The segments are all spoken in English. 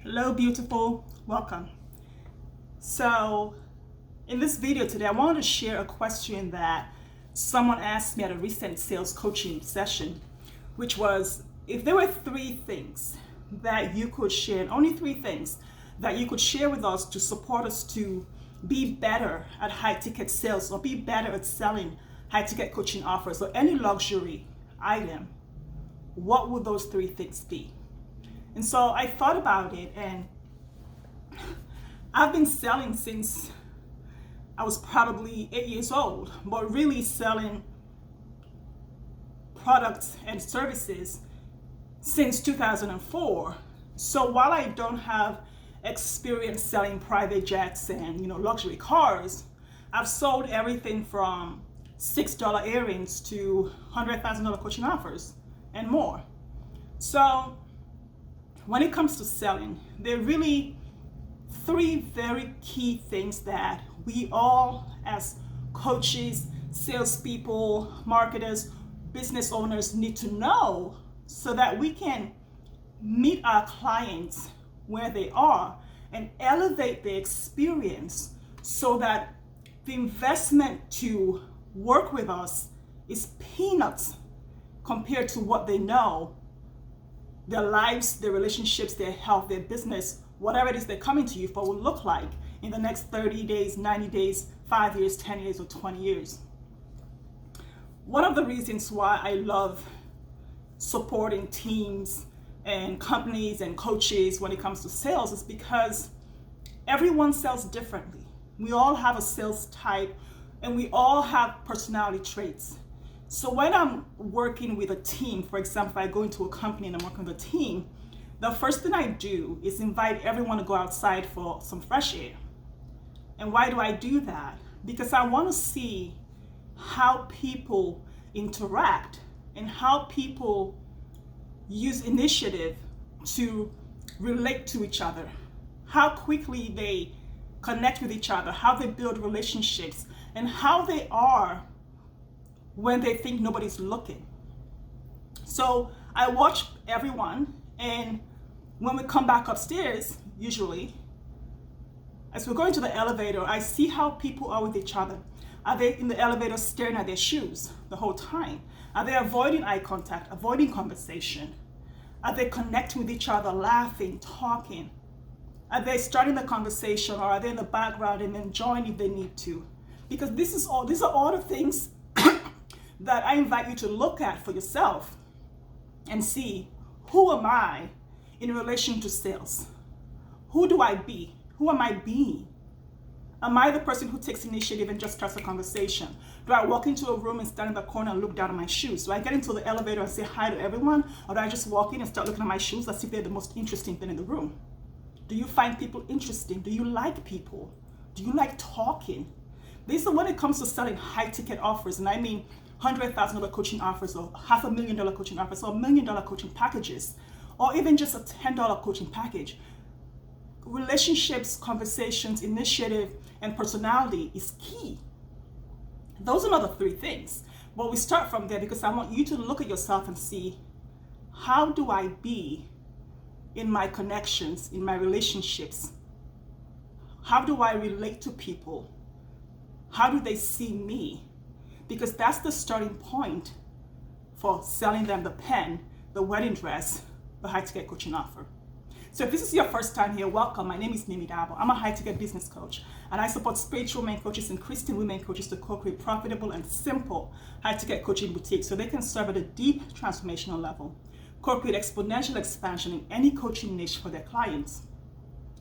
Hello, beautiful. Welcome. So, in this video today, I wanted to share a question that someone asked me at a recent sales coaching session, which was if there were three things that you could share, and only three things that you could share with us to support us to be better at high ticket sales or be better at selling high ticket coaching offers or any luxury item, what would those three things be? And so I thought about it, and I've been selling since I was probably 8 years old, but really selling products and services since 2004. So while I don't have experience selling private jets and luxury cars, I've sold everything from $6 earrings to $100,000 coaching offers and more. So when it comes to selling, there are really three very key things that we all, as coaches, salespeople, marketers, business owners, need to know so that we can meet our clients where they are and elevate the experience so that the investment to work with us is peanuts compared to what they know their lives, their relationships, their health, their business, whatever it is they're coming to you for will look like in the next 30 days, 90 days, 5 years, 10 years, or 20 years. One of the reasons why I love supporting teams and companies and coaches when it comes to sales is because everyone sells differently. We all have a sales type and we all have personality traits. So when I'm working with a team, for example, if I go into a company and I'm working with a team, the first thing I do is invite everyone to go outside for some fresh air. And why do I do that? Because I want to see how people interact and how people use initiative to relate to each other, how quickly they connect with each other, how they build relationships, and how they are when they think nobody's looking. So I watch everyone, and when we come back upstairs, usually, as we're going to the elevator, I see how people are with each other. Are they in the elevator staring at their shoes the whole time? Are they avoiding eye contact, avoiding conversation? Are they connecting with each other, laughing, talking? Are they starting the conversation, or are they in the background and then join if they need to? Because these are all the things that I invite you to look at for yourself and see, who am I in relation to sales? Who do I be? Who am I being? Am I the person who takes initiative and just starts a conversation? Do I walk into a room and stand in the corner and look down at my shoes? Do I get into the elevator and say hi to everyone? Or do I just walk in and start looking at my shoes as if they're the most interesting thing in the room? Do you find people interesting? Do you like people? Do you like talking? These are when it comes to selling high ticket offers, and I mean $100,000 coaching offers, or $500,000 coaching offers, or $1 million coaching packages, or even just a $10 coaching package. Relationships, conversations, initiative, and personality is key. Those are not the three things, but we start from there because I want you to look at yourself and see, how do I be in my connections, in my relationships? How do I relate to people? How do they see me? Because that's the starting point for selling them the pen, the wedding dress, the high ticket coaching offer. So if this is your first time here, welcome. My name is Mimi Dabo. I'm a high ticket business coach, and I support spiritual men coaches and Christian women coaches to co-create profitable and simple high ticket coaching boutiques so they can serve at a deep transformational level, co-create exponential expansion in any coaching niche for their clients,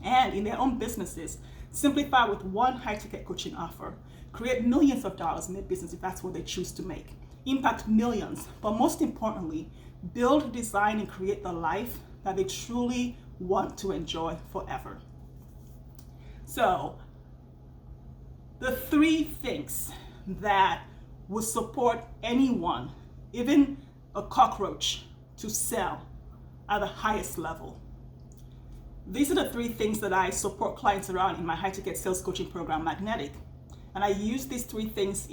and in their own businesses, simplify with one high ticket coaching offer, create millions of dollars in their business if that's what they choose to make, impact millions, but most importantly, build, design, and create the life that they truly want to enjoy forever. So, the three things that would support anyone, even a cockroach, to sell at the highest level. These are the three things that I support clients around in my high ticket sales coaching program, Magnetic. And I use these three things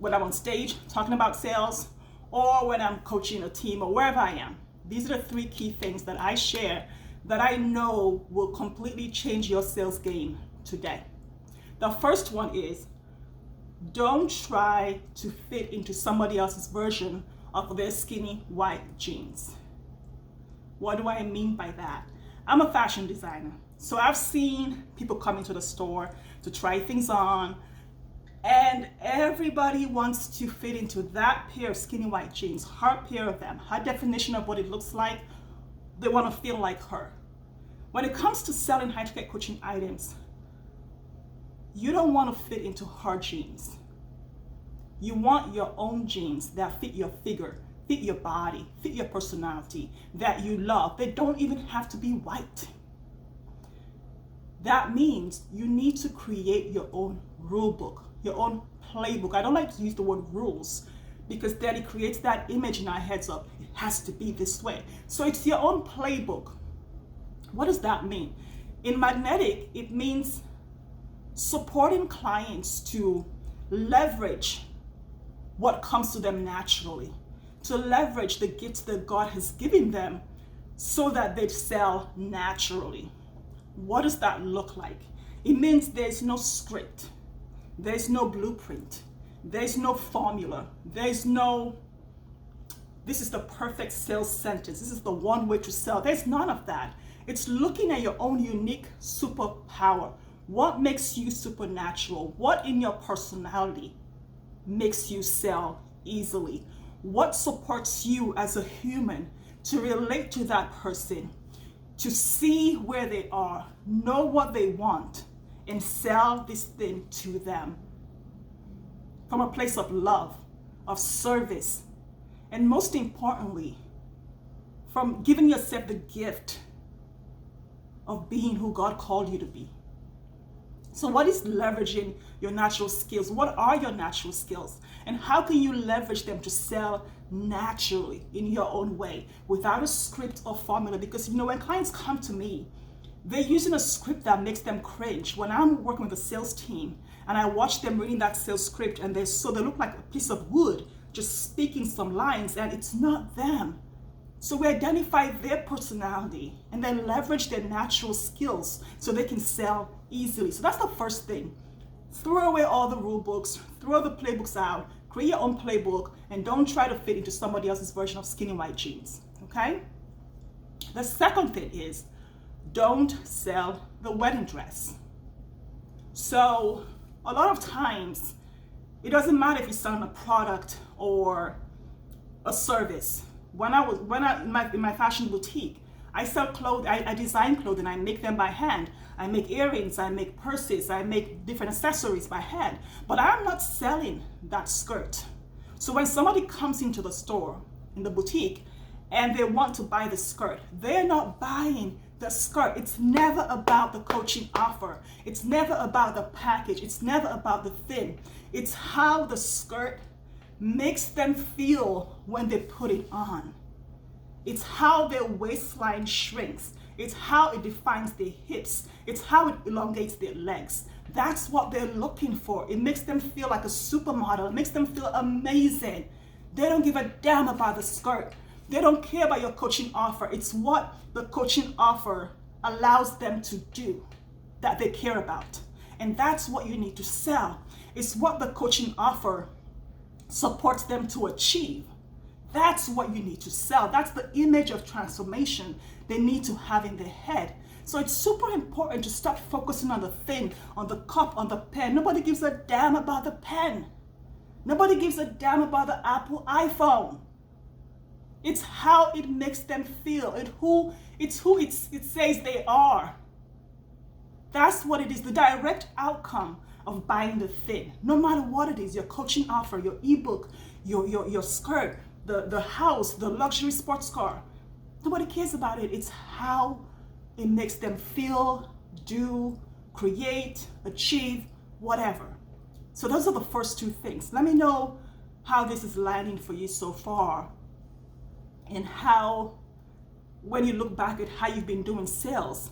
when I'm on stage talking about sales, or when I'm coaching a team, or wherever I am. These are the three key things that I share that I know will completely change your sales game today. The first one is, don't try to fit into somebody else's version of their skinny white jeans. What do I mean by that? I'm a fashion designer, so I've seen people come into the store to try things on, and everybody wants to fit into that pair of skinny white jeans, her pair of them, her definition of what it looks like. They want to feel like her. When it comes to selling high-ticket coaching items, you don't want to fit into her jeans. You want your own jeans that fit your figure, fit your body, fit your personality, that you love. They don't even have to be white. That means you need to create your own rule book, your own playbook. I don't like to use the word rules because then it creates that image in our heads of it has to be this way. So it's your own playbook. What does that mean? In Magnetic, it means supporting clients to leverage what comes to them naturally, to leverage the gifts that God has given them so that they sell naturally. What does that look like? It means there's no script, there's no blueprint, there's no formula, there's no, this is the perfect sales sentence, this is the one way to sell. There's none of that. It's looking at your own unique superpower. What makes you supernatural? What in your personality makes you sell easily? What supports you as a human to relate to that person, to see where they are, know what they want, and sell this thing to them from a place of love, of service, and most importantly, from giving yourself the gift of being who God called you to be. So what is leveraging your natural skills? What are your natural skills? And how can you leverage them to sell naturally in your own way without a script or formula? Because when clients come to me, they're using a script that makes them cringe. When I'm working with a sales team and I watch them reading that sales script and they look like a piece of wood just speaking some lines, and it's not them. So we identify their personality and then leverage their natural skills so they can sell easily. So that's the first thing. Throw away all the rule books, throw the playbooks out, create your own playbook, and don't try to fit into somebody else's version of skinny white jeans, okay? The second thing is, don't sell the wedding dress. So a lot of times, it doesn't matter if you're selling a product or a service. When in my fashion boutique, I sell clothes, I design clothing, I make them by hand. I make earrings, I make purses, I make different accessories by hand. But I'm not selling that skirt. So when somebody comes into the store, in the boutique, and they want to buy the skirt, they're not buying the skirt. It's never about the coaching offer. It's never about the package. It's never about the thing. It's how the skirt makes them feel when they put it on. It's how their waistline shrinks. It's how it defines their hips. It's how it elongates their legs. That's what they're looking for. It makes them feel like a supermodel. It makes them feel amazing. They don't give a damn about the skirt. They don't care about your coaching offer. It's what the coaching offer allows them to do that they care about. And that's what you need to sell. It's what the coaching offer supports them to achieve. That's what you need to sell. That's the image of transformation they need to have in their head. So it's super important to start focusing on the thing, on the cup, on the pen. Nobody gives a damn about the pen. Nobody gives a damn about the Apple iPhone. It's how it makes them feel. It's who it says they are. That's what it is, the direct outcome of buying the thing. No matter what it is, your coaching offer, your ebook, your skirt, the house, the luxury sports car. Nobody cares about it. It's how it makes them feel, do, create, achieve, whatever. So those are the first two things. Let me know how this is landing for you so far, and how, when you look back at how you've been doing sales,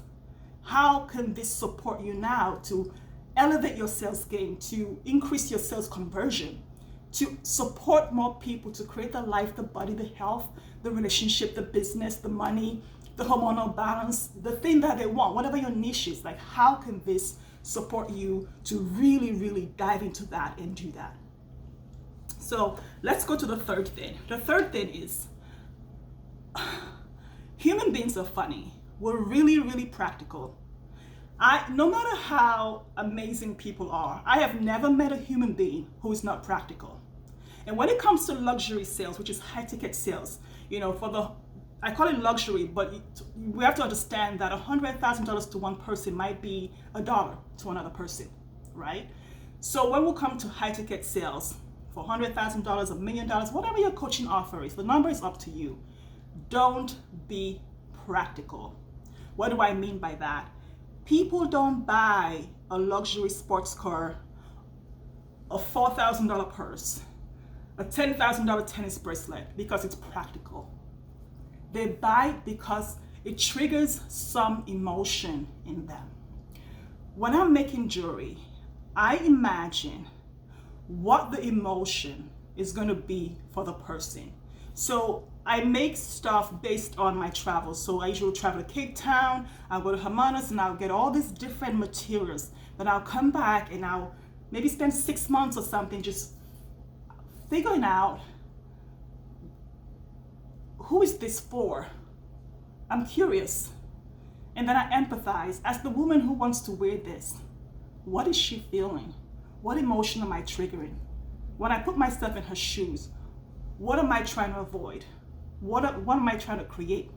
how can this support you now to elevate your sales game, to increase your sales conversion, to support more people, to create the life, the body, the health, the relationship, the business, the money, the hormonal balance, the thing that they want, whatever your niche is, like how can this support you to really, really dive into that and do that? So let's go to the third thing. The third thing is human beings are funny. We're really, really practical. No matter how amazing people are, I have never met a human being who is not practical. And when it comes to luxury sales, which is high ticket sales, I call it luxury, but we have to understand that $100,000 to one person might be $1 to another person, right? So when we come to high ticket sales, for $100,000, $1 million, whatever your coaching offer is, the number is up to you. Don't be practical. What do I mean by that? People don't buy a luxury sports car, a $4,000 purse, a $10,000 tennis bracelet because it's practical. They buy it because it triggers some emotion in them. When I'm making jewelry, I imagine what the emotion is going to be for the person. So I make stuff based on my travels. So I usually travel to Cape Town, I'll go to Hermanos, and I'll get all these different materials. Then I'll come back and I'll maybe spend 6 months or something just figuring out, who is this for? I'm curious. And then I empathize. As the woman who wants to wear this, what is she feeling? What emotion am I triggering? When I put myself in her shoes, what am I trying to avoid? What am I trying to create?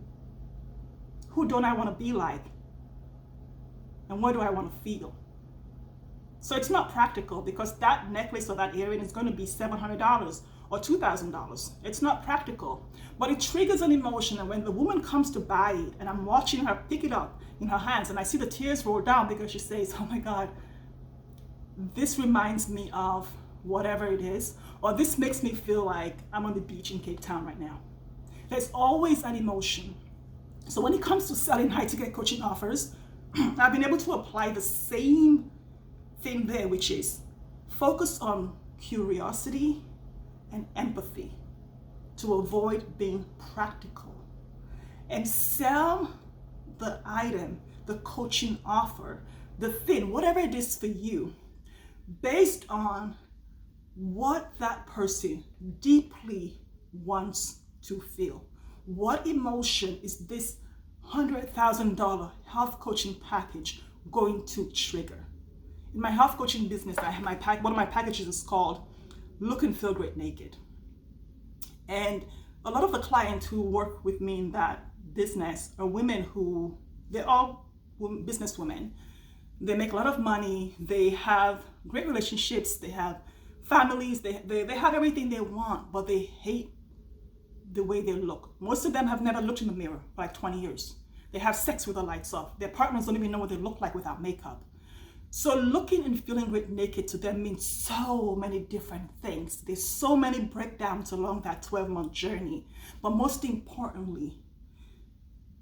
Who don't I want to be like? And what do I want to feel? So it's not practical because that necklace or that earring is going to be $700 or $2,000. It's not practical, but it triggers an emotion. And when the woman comes to buy it and I'm watching her pick it up in her hands and I see the tears roll down because she says, oh my God, this reminds me of whatever it is, or this makes me feel like I'm on the beach in Cape Town right now. There's always an emotion. So when it comes to selling high ticket coaching offers, I've been able to apply the same thing there, which is focus on curiosity and empathy to avoid being practical, and sell the item, the coaching offer, the thing, whatever it is for you, based on what that person deeply wants to feel. What emotion is this $100,000 health coaching package going to trigger? In my health coaching business, I have one of my packages is called Look and Feel Great Naked. And a lot of the clients who work with me in that business are women who, they're all business women. They make a lot of money, they have great relationships, they have families, they have everything they want, but they hate the way they look. Most of them have never looked in the mirror for like 20 years. They have sex with the lights off. Their partners don't even know what they look like without makeup. So looking and feeling great naked to them means so many different things. There's so many breakdowns along that 12-month journey. But most importantly,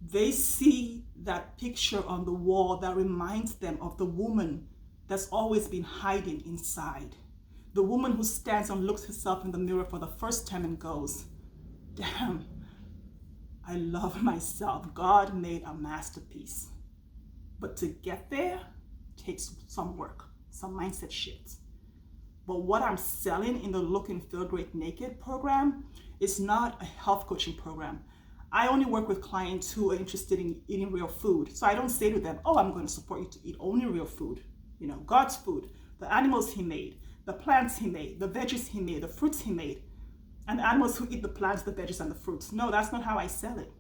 they see that picture on the wall that reminds them of the woman that's always been hiding inside. The woman who stands and looks herself in the mirror for the first time and goes, damn, I love myself. God made a masterpiece. But to get there takes some work, some mindset shifts. But what I'm selling in the Look and Feel Great Naked program is not a health coaching program. I only work with clients who are interested in eating real food. So I don't say to them, oh, I'm going to support you to eat only real food. God's food, the animals he made, the plants he made, the veggies he made, the fruits he made, and the animals who eat the plants, the veggies, and the fruits. No, that's not how I sell it.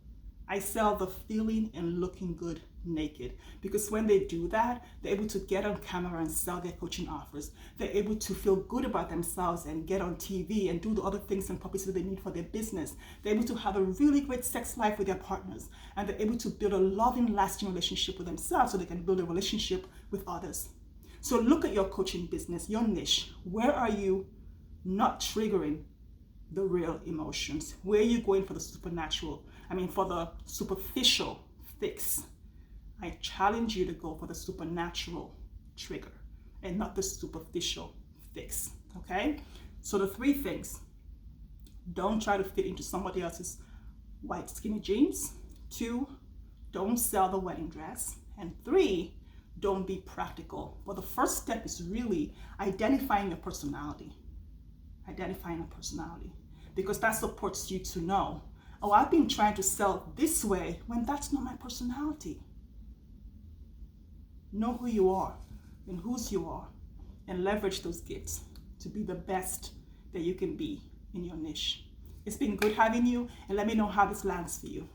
I sell the feeling and looking good naked, because when they do that, they're able to get on camera and sell their coaching offers. They're able to feel good about themselves and get on TV and do the other things and purposes they need for their business. They're able to have a really great sex life with their partners, and they're able to build a loving, lasting relationship with themselves so they can build a relationship with others. So look at your coaching business, your niche. Where are you not triggering the real emotions? Where are you going for the supernatural? For the superficial fix? I challenge you to go for the supernatural trigger and not the superficial fix, okay? So the 3 things: don't try to fit into somebody else's white skinny jeans. 2, don't sell the wedding dress. And 3, don't be practical. Well, the first step is really identifying your personality. Identifying a personality. Because that supports you to know, oh, I've been trying to sell this way when that's not my personality. Know who you are and whose you are, and leverage those gifts to be the best that you can be in your niche. It's been good having you, and let me know how this lands for you.